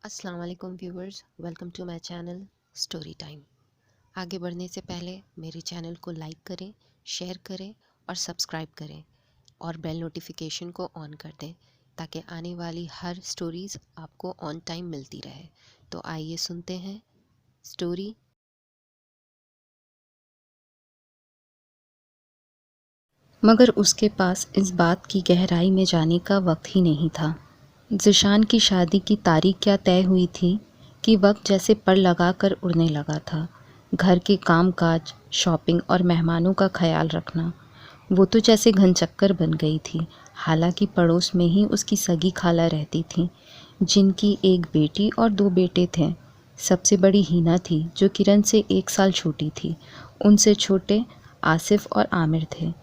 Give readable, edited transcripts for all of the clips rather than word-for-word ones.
अस्सलाम वालेकुम viewers, welcome to my channel story time. आगे बढ़ने से पहले मेरे चैनल को लाइक करें, शेयर करें और सब्सक्राइब करें और बेल नोटिफिकेशन को ऑन कर दें ताकि आने वाली हर स्टोरीज़ आपको ऑन टाइम मिलती रहे। तो आइए सुनते हैं स्टोरी। मगर उसके पास इस बात की गहराई में जाने का वक्त ही नहीं था। ज़िशान की शादी की तारीख क्या तय हुई थी कि वक्त जैसे पर लगा कर उड़ने लगा था। घर के कामकाज, शॉपिंग और मेहमानों का ख्याल रखना, वो तो जैसे घनचक्कर बन गई थी। हालांकि पड़ोस में ही उसकी सगी खाला रहती थी, जिनकी एक बेटी और 2 बेटे थे। सबसे बड़ी हीना थी, जो किरण से 1 साल छोटी थी। उनसे छोटे आसिफ और आमिर थे।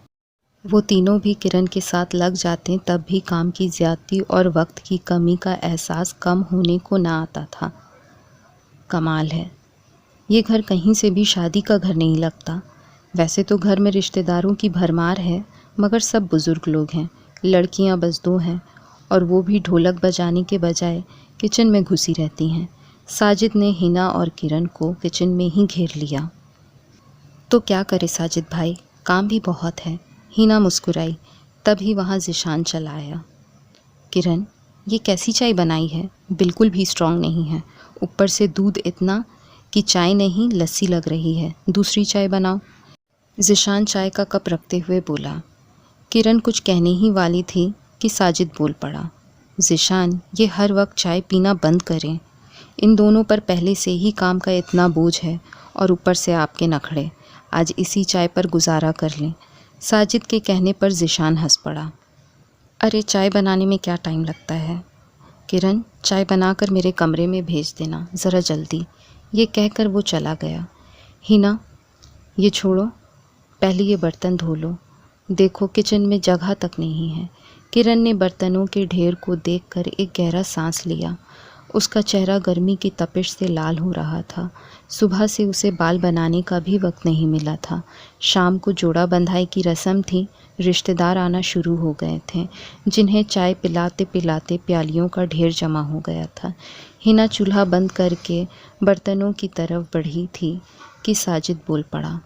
वो तीनों भी किरण के साथ लग जाते तब भी काम की ज़्यादती और वक्त की कमी का एहसास कम होने को ना आता था। कमाल है, ये घर कहीं से भी शादी का घर नहीं लगता। वैसे तो घर में रिश्तेदारों की भरमार है, मगर सब बुज़ुर्ग लोग हैं। लड़कियां बस 2 हैं, और वो भी ढोलक बजाने के बजाय किचन में घुसी रहती हैं। साजिद ने हिना और किरण को किचन में ही घेर लिया। तो क्या करे साजिद भाई, काम भी बहुत है। हिना मुस्कुराई, तभी वहाँ ज़िशान चला आया। किरण, ये कैसी चाय बनाई है? बिल्कुल भी स्ट्रॉन्ग नहीं है। ऊपर से दूध इतना कि चाय नहीं लस्सी लग रही है। दूसरी चाय बनाओ। ज़िशान चाय का कप रखते हुए बोला। किरण कुछ कहने ही वाली थी कि साजिद बोल पड़ा। ज़िशान, ये हर वक्त चाय पीना बंद करें। इन दोनों पर पहले से ही काम का इतना बोझ है, और ऊपर से आपके नखरे। आज इसी चाय पर गुजारा कर लें। साजिद के कहने पर ज़िशान हंस पड़ा। अरे, चाय बनाने में क्या टाइम लगता है। किरण, चाय बनाकर मेरे कमरे में भेज देना ज़रा जल्दी। ये कहकर वो चला गया। हिना, ये छोड़ो, पहले ये बर्तन धो लो। देखो, किचन में जगह तक नहीं है। किरण ने बर्तनों के ढेर को देखकर एक गहरा सांस लिया। उसका चेहरा गर्मी की तपिश से लाल हो रहा था। सुबह से उसे बाल बनाने का भी वक्त नहीं मिला था। शाम को जोड़ा बंधाई की रस्म थी। रिश्तेदार आना शुरू हो गए थे, जिन्हें चाय पिलाते पिलाते प्यालियों का ढेर जमा हो गया था। हिना चूल्हा बंद करके बर्तनों की तरफ बढ़ी थी कि साजिद बोल पड़ा।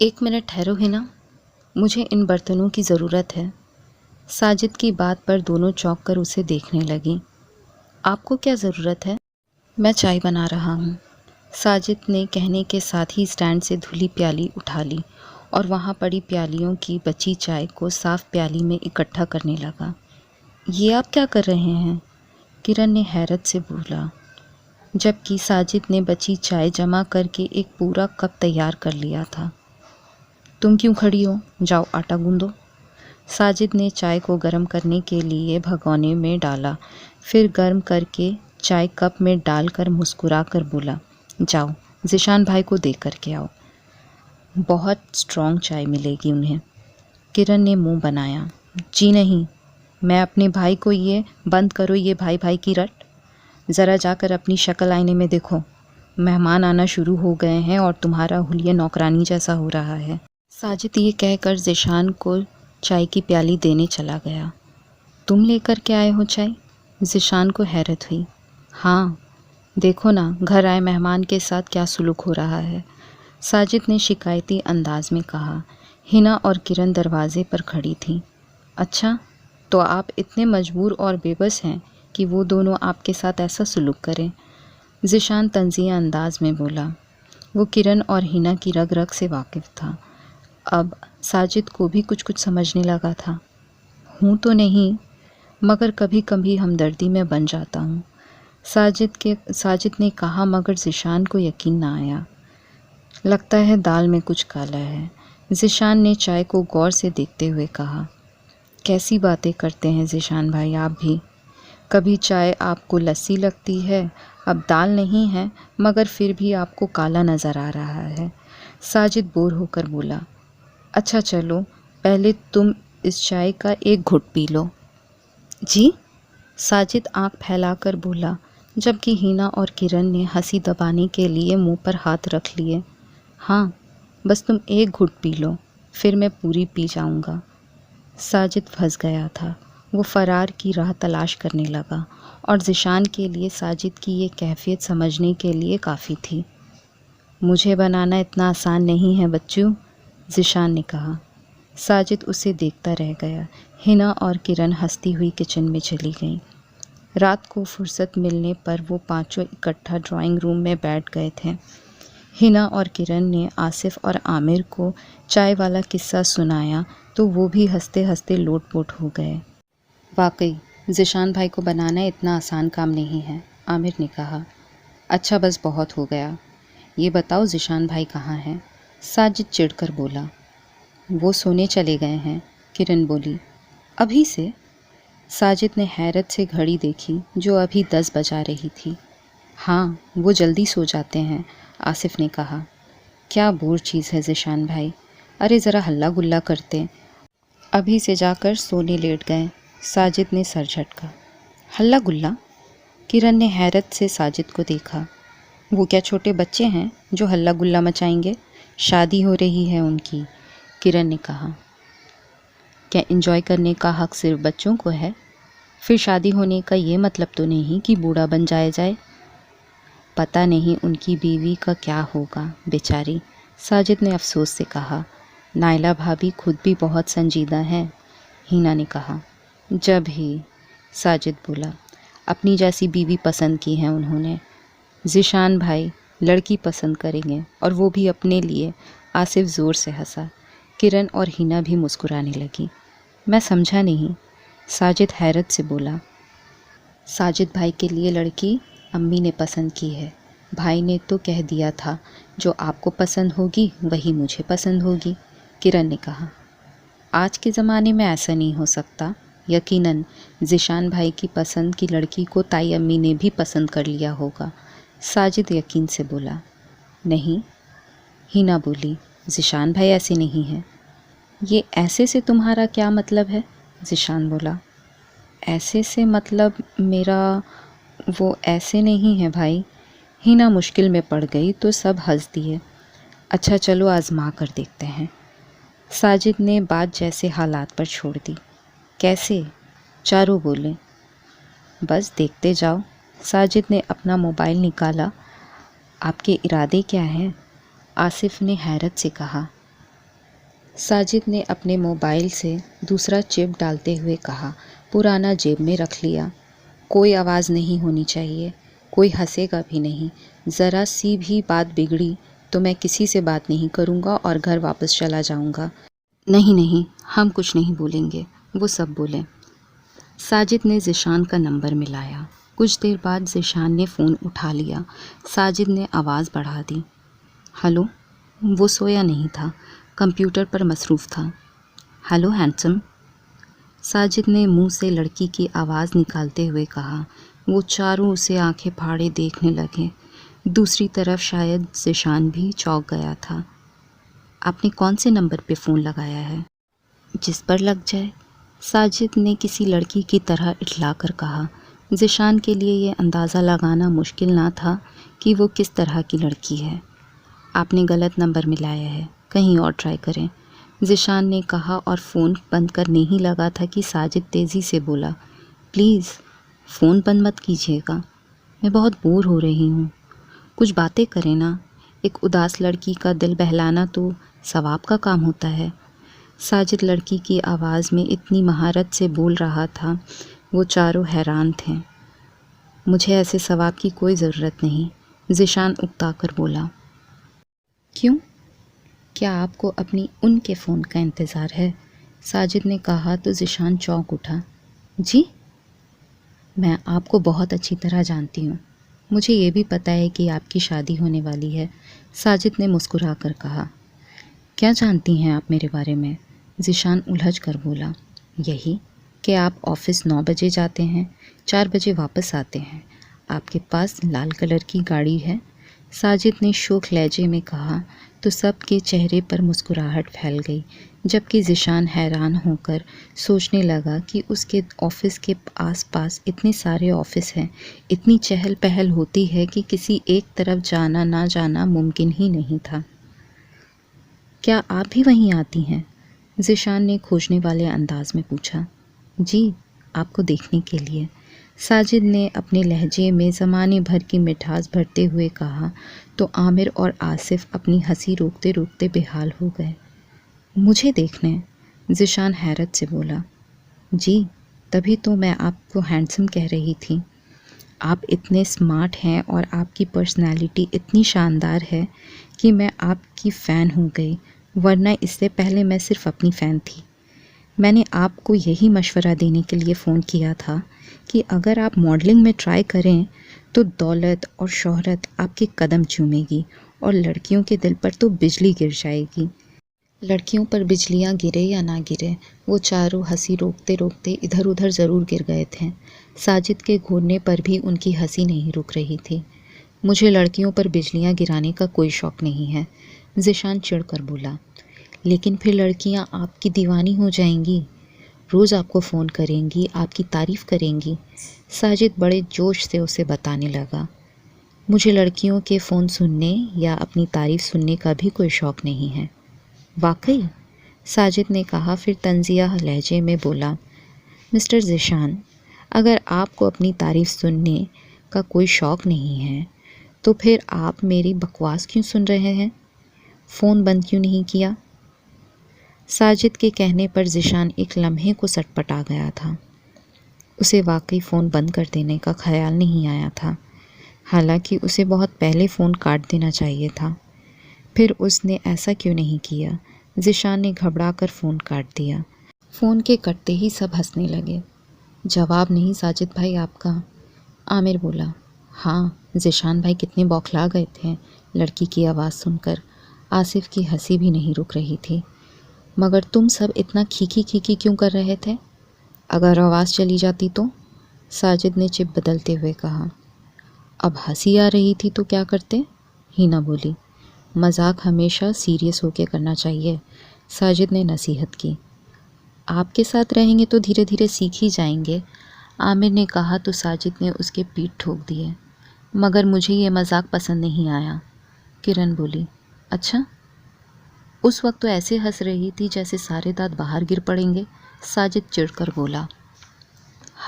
1 मिनट ठहरो हिना, मुझे इन बर्तनों की ज़रूरत है। साजिद की बात पर दोनों चौंक कर उसे देखने लगी। आपको क्या ज़रूरत है? मैं चाय बना रहा हूँ। साजिद ने कहने के साथ ही स्टैंड से धुली प्याली उठा ली और वहाँ पड़ी प्यालियों की बची चाय को साफ़ प्याली में इकट्ठा करने लगा। ये आप क्या कर रहे हैं? किरण ने हैरत से बोला, जबकि साजिद ने बची चाय जमा करके एक पूरा कप तैयार कर लिया था। तुम क्यों खड़ी हो? जाओ आटा गूंदो। साजिद ने चाय को गर्म करने के लिए भगोने में डाला, फिर गर्म करके चाय कप में डालकर मुस्कुरा कर बोला, जाओ ज़िशान भाई को दे कर के आओ। बहुत स्ट्रॉन्ग चाय मिलेगी उन्हें। किरण ने मुंह बनाया। जी नहीं, मैं अपने भाई को ये बंद करो ये भाई भाई की रट। ज़रा जाकर अपनी शक्ल आईने में देखो। मेहमान आना शुरू हो गए हैं और तुम्हारा हुलिया नौकरानी जैसा हो रहा है। साजिद ये कहकर ज़िशान को चाय की प्याली देने चला गया। तुम लेकर के आए हो चाय? ज़िशान को हैरत हुई। हाँ, देखो ना, घर आए मेहमान के साथ क्या सुलूक हो रहा है। साजिद ने शिकायती अंदाज में कहा। हिना और किरण दरवाजे पर खड़ी थीं। अच्छा, तो आप इतने मजबूर और बेबस हैं कि वो दोनों आपके साथ ऐसा सुलूक करें? ज़िशान तंज़िया अंदाज में बोला। वो किरण और हिना की रग रग से वाकिफ़ था। अब साजिद को भी कुछ कुछ समझने लगा था। हूँ तो नहीं, मगर कभी कभी हमदर्दी में बन जाता हूँ, साजिद ने कहा, मगर ज़िशान को यकीन ना आया। लगता है दाल में कुछ काला है। ज़िशान ने चाय को गौर से देखते हुए कहा। कैसी बातें करते हैं ज़िशान भाई आप भी। कभी चाय आपको लस्सी लगती है, अब दाल नहीं है, मगर फिर भी आपको काला नज़र आ रहा है। साजिद बोर होकर बोला। अच्छा चलो, पहले तुम इस चाय का एक घुट पी लो। जी? साजिद आंख फैलाकर बोला, जबकि हिना और किरण ने हंसी दबाने के लिए मुंह पर हाथ रख लिए। हाँ, बस तुम एक घुट पी लो, फिर मैं पूरी पी जाऊंगा। साजिद फंस गया था। वो फ़रार की राह तलाश करने लगा और ज़िशान के लिए साजिद की ये कैफ़ियत समझने के लिए काफ़ी थी। मुझे बनाना इतना आसान नहीं है बच्चों, ज़िशान ने कहा। साजिद उसे देखता रह गया। हिना और किरण हंसती हुई किचन में चली गईं। रात को फुर्सत मिलने पर वो पांचों इकट्ठा ड्राइंग रूम में बैठ गए थे। हिना और किरण ने आसिफ और आमिर को चाय वाला किस्सा सुनाया तो वो भी हंसते हंसते लोटपोट हो गए। वाकई ज़िशान भाई को बनाना इतना आसान काम नहीं है, आमिर ने कहा। अच्छा बस बहुत हो गया। ये बताओ ज़िशान भाई कहाँ हैं? साजिद चिढ़कर बोला। वो सोने चले गए हैं, किरण बोली। अभी से? साजिद ने हैरत से घड़ी देखी जो अभी 10 बजा रही थी। हाँ, वो जल्दी सो जाते हैं, आसिफ ने कहा। क्या बोर चीज़ है ज़िशान भाई, अरे ज़रा हल्ला गुल्ला करते। अभी से जाकर सोने लेट गए, साजिद ने सर झटका। हल्ला गुल्ला? किरण ने हैरत से साजिद को देखा। वो क्या छोटे बच्चे हैं जो हल्ला गुल्ला मचाएंगे? शादी हो रही है उनकी, किरण ने कहा। क्या एंजॉय करने का हक सिर्फ बच्चों को है? फिर शादी होने का ये मतलब तो नहीं कि बूढ़ा बन जाए। पता नहीं उनकी बीवी का क्या होगा बेचारी, साजिद ने अफसोस से कहा। नायला भाभी खुद भी बहुत संजीदा हैं, हिना ने कहा। जब ही, साजिद बोला। अपनी जैसी बीवी पसंद की है उन्होंने। ज़िशान भाई लड़की पसंद करेंगे और वो भी अपने लिए, आसिफ ज़ोर से हंसा। किरण और हिना भी मुस्कुराने लगी। मैं समझा नहीं, साजिद हैरत से बोला। साजिद भाई के लिए लड़की अम्मी ने पसंद की है। भाई ने तो कह दिया था जो आपको पसंद होगी वही मुझे पसंद होगी, किरण ने कहा। आज के ज़माने में ऐसा नहीं हो सकता। यकीनन ज़िशान भाई की पसंद की लड़की को ताई अम्मी ने भी पसंद कर लिया होगा, साजिद यकीन से बोला। नहीं, हिना बोली। ज़िशान भाई ऐसे नहीं हैं। ये ऐसे से तुम्हारा क्या मतलब है? ज़िशान बोला। ऐसे से मतलब मेरा वो ऐसे नहीं है भाई। हिना मुश्किल में पड़ गई तो सब हंस दिए। अच्छा चलो आजमा कर देखते हैं, साजिद ने बात जैसे हालात पर छोड़ दी। कैसे? चारों बोले। बस देखते जाओ, साजिद ने अपना मोबाइल निकाला। आपके इरादे क्या हैं? आसिफ ने हैरत से कहा। साजिद ने अपने मोबाइल से दूसरा चिप डालते हुए कहा। पुराना जेब में रख लिया। कोई आवाज़ नहीं होनी चाहिए, कोई हंसेगा भी नहीं। ज़रा सी भी बात बिगड़ी तो मैं किसी से बात नहीं करूँगा और घर वापस चला जाऊँगा। नहीं, हम कुछ नहीं बोलेंगे, वो सब बोलें। साजिद ने ज़िशान का नंबर मिलाया। कुछ देर बाद ज़िशान ने फ़ोन उठा लिया। साजिद ने आवाज़ बढ़ा दी। हेलो? वो सोया नहीं था, कंप्यूटर पर मसरूफ़ था। हेलो हैंडसम, साजिद ने मुंह से लड़की की आवाज़ निकालते हुए कहा। वो चारों उसे आंखें फाड़े देखने लगे। दूसरी तरफ शायद ज़िशान भी चौंक गया था। आपने कौन से नंबर पे फ़ोन लगाया है? जिस पर लग जाए, साजिद ने किसी लड़की की तरह इठला कर कहा। ज़िशान के लिए ये अंदाज़ा लगाना मुश्किल ना था कि वो किस तरह की लड़की है। आपने गलत नंबर मिलाया है, कहीं और ट्राई करें, ज़िशान ने कहा और फ़ोन बंद करने ही लगा था कि साजिद तेज़ी से बोला। प्लीज़ फ़ोन बंद मत कीजिएगा, मैं बहुत बोर हो रही हूँ। कुछ बातें करें ना, एक उदास लड़की का दिल बहलाना तो सवाब का काम होता है। साजिद लड़की की आवाज़ में इतनी महारत से बोल रहा था, वो चारों हैरान थे। मुझे ऐसे सवाब की कोई ज़रूरत नहीं, ज़िशान उकता कर बोला। क्यों? क्या आपको अपनी उनके फ़ोन का इंतज़ार है? साजिद ने कहा तो ज़िशान चौंक उठा। जी? मैं आपको बहुत अच्छी तरह जानती हूँ। मुझे ये भी पता है कि आपकी शादी होने वाली है, साजिद ने मुस्कुरा कर कहा। क्या जानती हैं आप मेरे बारे में? ज़िशान उलझ कर बोला। यही कि आप ऑफ़िस 9 बजे जाते हैं, 4 बजे वापस आते हैं। आपके पास लाल कलर की गाड़ी है, साजिद ने शोख लहजे में कहा तो सबके चेहरे पर मुस्कुराहट फैल गई, जबकि ज़िशान हैरान होकर सोचने लगा कि उसके ऑफ़िस के आसपास इतने सारे ऑफ़िस हैं, इतनी चहल पहल होती है कि किसी एक तरफ जाना ना जाना मुमकिन ही नहीं था। क्या आप भी वहीं आती हैं? ज़िशान ने खोजने वाले अंदाज में पूछा। जी, आपको देखने के लिए। साजिद ने अपने लहजे में ज़माने भर की मिठास भरते हुए कहा तो आमिर और आसिफ अपनी हंसी रोकते रोकते बेहाल हो गए। मुझे देखने? ज़िशान हैरत से बोला। जी, तभी तो मैं आपको हैंडसम कह रही थी। आप इतने स्मार्ट हैं और आपकी पर्सनालिटी इतनी शानदार है कि मैं आपकी फ़ैन हो गई, वरना इससे पहले मैं सिर्फ अपनी फ़ैन थी। मैंने आपको यही मशवरा देने के लिए फ़ोन किया था कि अगर आप मॉडलिंग में ट्राई करें तो दौलत और शोहरत आपके कदम चूमेगी और लड़कियों के दिल पर तो बिजली गिर जाएगी। लड़कियों पर बिजलियां गिरे या ना गिरे, वो चारों हंसी रोकते रोकते इधर उधर ज़रूर गिर गए थे। साजिद के घूरने पर भी उनकी हंसी नहीं रुक रही थी। मुझे लड़कियों पर बिजलियां गिराने का कोई शौक़ नहीं है, ज़िशान चिढ़कर बोला। लेकिन फिर लड़कियां आपकी दीवानी हो जाएंगी, रोज़ आपको फ़ोन करेंगी, आपकी तारीफ़ करेंगी। साजिद बड़े जोश से उसे बताने लगा। मुझे लड़कियों के फ़ोन सुनने या अपनी तारीफ़ सुनने का भी कोई शौक़ नहीं है। वाकई? साजिद ने कहा, फिर तंज़िया लहजे में बोला। मिस्टर ज़िशान, अगर आपको अपनी तारीफ़ सुनने का कोई शौक़ नहीं है तो फिर आप मेरी बकवास क्यों सुन रहे हैं? फ़ोन बंद क्यों नहीं किया? साजिद के कहने पर ज़िशान एक लम्हे को सटपटा गया था। उसे वाकई फ़ोन बंद कर देने का ख्याल नहीं आया था, हालांकि उसे बहुत पहले फ़ोन काट देना चाहिए था। फिर उसने ऐसा क्यों नहीं किया? ज़िशान ने घबराकर फ़ोन काट दिया। फ़ोन के कटते ही सब हंसने लगे। जवाब नहीं साजिद भाई आपका? आमिर बोला। हाँ, ज़िशान भाई कितने बौखला गए थे लड़की की आवाज़ सुनकर। आसिफ की हंसी भी नहीं रुक रही थी। मगर तुम सब इतना खीखी खीखी क्यों कर रहे थे? अगर आवाज़ चली जाती तो? साजिद ने चिप बदलते हुए कहा। अब हंसी आ रही थी तो क्या करते? हिना बोली। मजाक हमेशा सीरियस होकर करना चाहिए, साजिद ने नसीहत की। आपके साथ रहेंगे तो धीरे धीरे सीख ही जाएंगे, आमिर ने कहा तो साजिद ने उसके पीठ ठोक दिए। मगर मुझे ये मजाक पसंद नहीं आया, किरण बोली। अच्छा? उस वक्त तो ऐसे हंस रही थी जैसे सारे दांत बाहर गिर पड़ेंगे, साजिद चिढ़कर बोला।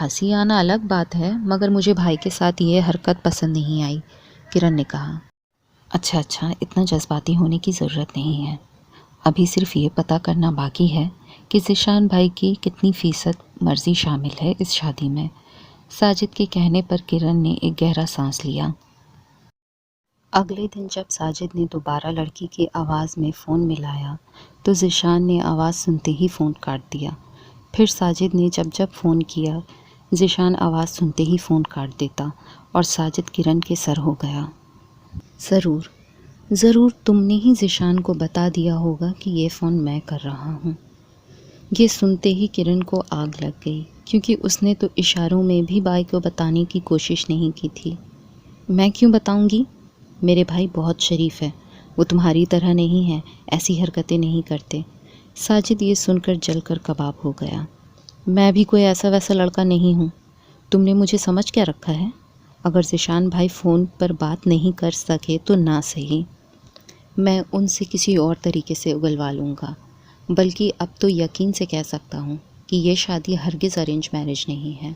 हंसी आना अलग बात है, मगर मुझे भाई के साथ ये हरकत पसंद नहीं आई, किरण ने कहा। अच्छा, इतना जज्बाती होने की ज़रूरत नहीं है। अभी सिर्फ ये पता करना बाकी है कि ज़िशान भाई की कितनी फ़ीसद मर्ज़ी शामिल है इस शादी में। साजिद के कहने पर किरण ने एक गहरा सांस लिया। अगले दिन जब साजिद ने दोबारा लड़की की आवाज़ में फ़ोन मिलाया तो ज़िशान ने आवाज़ सुनते ही फ़ोन काट दिया। फिर साजिद ने जब जब फ़ोन किया, ज़िशान आवाज़ सुनते ही फ़ोन काट देता और साजिद किरण के सर हो गया। ज़रूर तुमने ही ज़िशान को बता दिया होगा कि ये फ़ोन मैं कर रहा हूँ। ये सुनते ही किरण को आग लग गई, क्योंकि उसने तो इशारों में भी भाई को बताने की कोशिश नहीं की थी। मैं क्यों बताऊँगी? मेरे भाई बहुत शरीफ है, वो तुम्हारी तरह नहीं है, ऐसी हरकतें नहीं करते। साजिद ये सुनकर जलकर कबाब हो गया। मैं भी कोई ऐसा वैसा लड़का नहीं हूँ। तुमने मुझे समझ क्या रखा है? अगर ज़िशान भाई फ़ोन पर बात नहीं कर सके तो ना सही, मैं उनसे किसी और तरीके से उगलवा लूँगा। बल्कि अब तो यकीन से कह सकता हूँ कि ये शादी हरगिज़ अरेंज मैरिज नहीं है,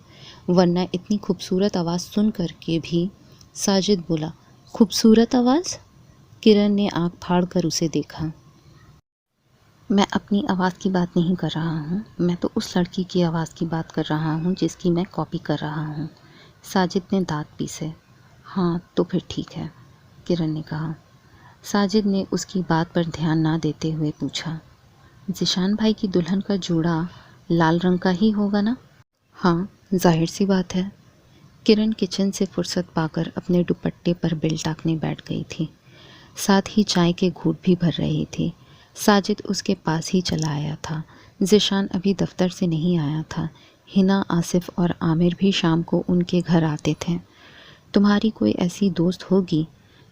वरना इतनी खूबसूरत आवाज़ सुन कर के भी। साजिद बोला। खूबसूरत आवाज़? किरण ने आँख फाड़ कर उसे देखा। मैं अपनी आवाज़ की बात नहीं कर रहा हूँ, मैं तो उस लड़की की आवाज़ की बात कर रहा हूँ जिसकी मैं कॉपी कर रहा हूँ। साजिद ने दांत पीसे। हाँ तो फिर ठीक है, किरण ने कहा। साजिद ने उसकी बात पर ध्यान ना देते हुए पूछा। ज़िशान भाई की दुल्हन का जोड़ा लाल रंग का ही होगा ना? हाँ, जाहिर सी बात है। किरण किचन से फुर्सत पाकर अपने दुपट्टे पर बिल टाकने बैठ गई थी, साथ ही चाय के घूंट भी भर रही थी। साजिद उसके पास ही चला आया था। ज़िशान अभी दफ्तर से नहीं आया था। हिना, आसिफ और आमिर भी शाम को उनके घर आते थे। तुम्हारी कोई ऐसी दोस्त होगी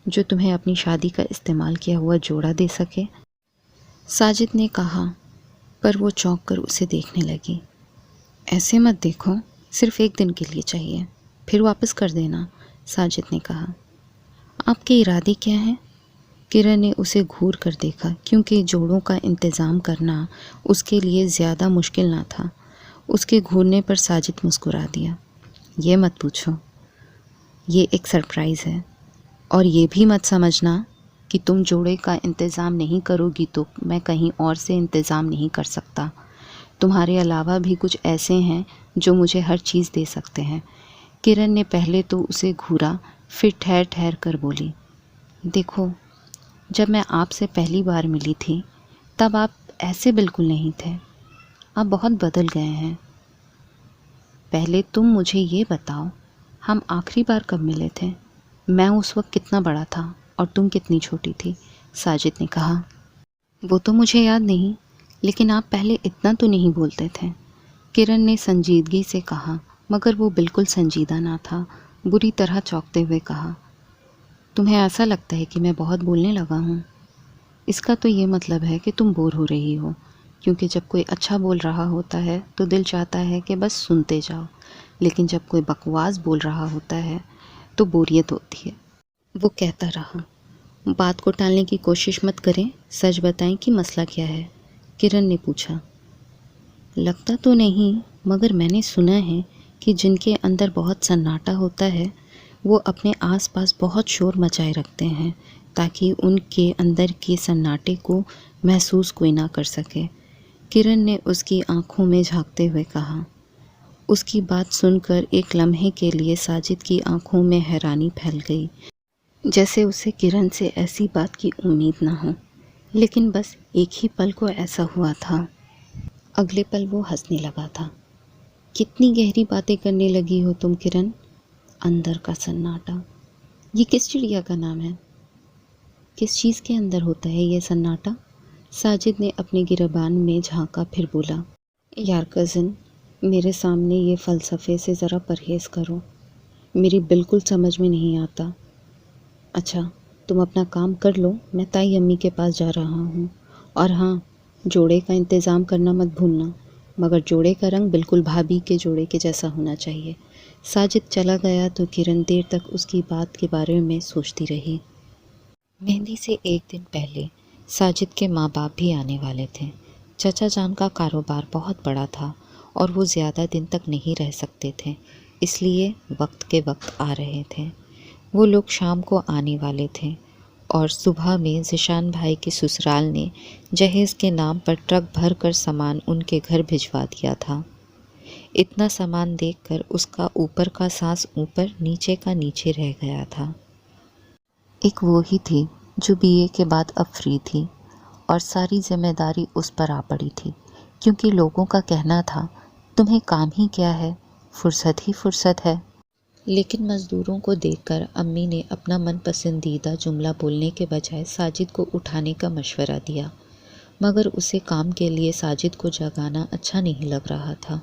जो तुम्हें अपनी शादी का इस्तेमाल किया हुआ जोड़ा दे सके? साजिद ने कहा, पर वो चौंक कर उसे देखने लगी। ऐसे मत देखो, सिर्फ एक दिन के लिए चाहिए, फिर वापस कर देना, साजिद ने कहा। आपके इरादे क्या हैं? किरण ने उसे घूर कर देखा, क्योंकि जोड़ों का इंतज़ाम करना उसके लिए ज़्यादा मुश्किल ना था। उसके घूरने पर साजिद मुस्कुरा दिया। ये मत पूछो, ये एक सरप्राइज़ है। और ये भी मत समझना कि तुम जोड़े का इंतज़ाम नहीं करोगी तो मैं कहीं और से इंतज़ाम नहीं कर सकता। तुम्हारे अलावा भी कुछ ऐसे हैं जो मुझे हर चीज़ दे सकते हैं। किरण ने पहले तो उसे घूरा, फिर ठहर ठहर कर बोली, देखो, जब मैं आपसे पहली बार मिली थी तब आप ऐसे बिल्कुल नहीं थे। आप बहुत बदल गए हैं। पहले तुम मुझे ये बताओ, हम आखिरी बार कब मिले थे? मैं उस वक्त कितना बड़ा था और तुम कितनी छोटी थी? साजिद ने कहा। वो तो मुझे याद नहीं, लेकिन आप पहले इतना तो नहीं बोलते थे, किरण ने संजीदगी से कहा, मगर वो बिल्कुल संजीदा ना था। बुरी तरह चौंकते हुए कहा, तुम्हें ऐसा लगता है कि मैं बहुत बोलने लगा हूँ? इसका तो ये मतलब है कि तुम बोर हो रही हो, क्योंकि जब कोई अच्छा बोल रहा होता है तो दिल चाहता है कि बस सुनते जाओ, लेकिन जब कोई बकवास बोल रहा होता है तो बोरियत होती है। वो कहता रहा, बात को टालने की कोशिश मत करें, सच बताएं कि मसला क्या है? किरण ने पूछा। लगता तो नहीं, मगर मैंने सुना है कि जिनके अंदर बहुत सन्नाटा होता है वो अपने आसपास बहुत शोर मचाए रखते हैं ताकि उनके अंदर के सन्नाटे को महसूस कोई ना कर सके। किरण ने उसकी आंखों में झांकते हुए कहा। उसकी बात सुनकर एक लम्हे के लिए साजिद की आंखों में हैरानी फैल गई, जैसे उसे किरण से ऐसी बात की उम्मीद ना हो। लेकिन बस एक ही पल को ऐसा हुआ था। अगले पल वो हंसने लगा था। कितनी गहरी बातें करने लगी हो तुम किरण। अंदर का सन्नाटा, ये किस चिड़िया का नाम है? किस चीज़ के अंदर होता है ये सन्नाटा? साजिद ने अपने गिरबान में झांका, फिर बोला, यार कज़न, मेरे सामने ये फ़लसफ़े से ज़रा परहेज़ करो, मेरी बिल्कुल समझ में नहीं आता। अच्छा, तुम अपना काम कर लो, मैं ताई अम्मी के पास जा रहा हूँ। और हाँ, जोड़े का इंतज़ाम करना मत भूलना, मगर जोड़े का रंग बिल्कुल भाभी के जोड़े के जैसा होना चाहिए। साजिद चला गया तो किरण देर तक उसकी बात के बारे में सोचती रही। मेहंदी से एक दिन पहले साजिद के माँ बाप भी आने वाले थे। चाचा जान का कारोबार बहुत बड़ा था और वो ज़्यादा दिन तक नहीं रह सकते थे, इसलिए वक्त के वक्त आ रहे थे। वो लोग शाम को आने वाले थे और सुबह में ज़िशान भाई के ससुराल ने जहेज़ के नाम पर ट्रक भर कर सामान उनके घर भिजवा दिया था। इतना सामान देखकर उसका ऊपर का सांस ऊपर, नीचे का नीचे रह गया था। एक वो ही थी जो बीए के बाद अब फ्री थी और सारी जिम्मेदारी उस पर आ पड़ी थी, क्योंकि लोगों का कहना था, तुम्हें काम ही क्या है, फुर्सत ही फुर्सत है। लेकिन मज़दूरों को देखकर अम्मी ने अपना मन पसंदीदा जुमला बोलने के बजाय साजिद को उठाने का मशवरा दिया, मगर उसे काम के लिए साजिद को जगाना अच्छा नहीं लग रहा था।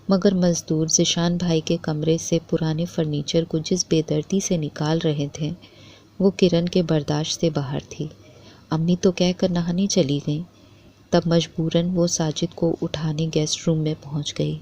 मगर मज़दूर ज़िशान भाई के कमरे से पुराने फर्नीचर को जिस बेदर्दी से निकाल रहे थे, वो किरण के बर्दाश्त से बाहर थी। अम्मी तो कहकर नहाने चली गई। तब मजबूरन वो साजिद को उठाने गेस्ट रूम में पहुंच गई।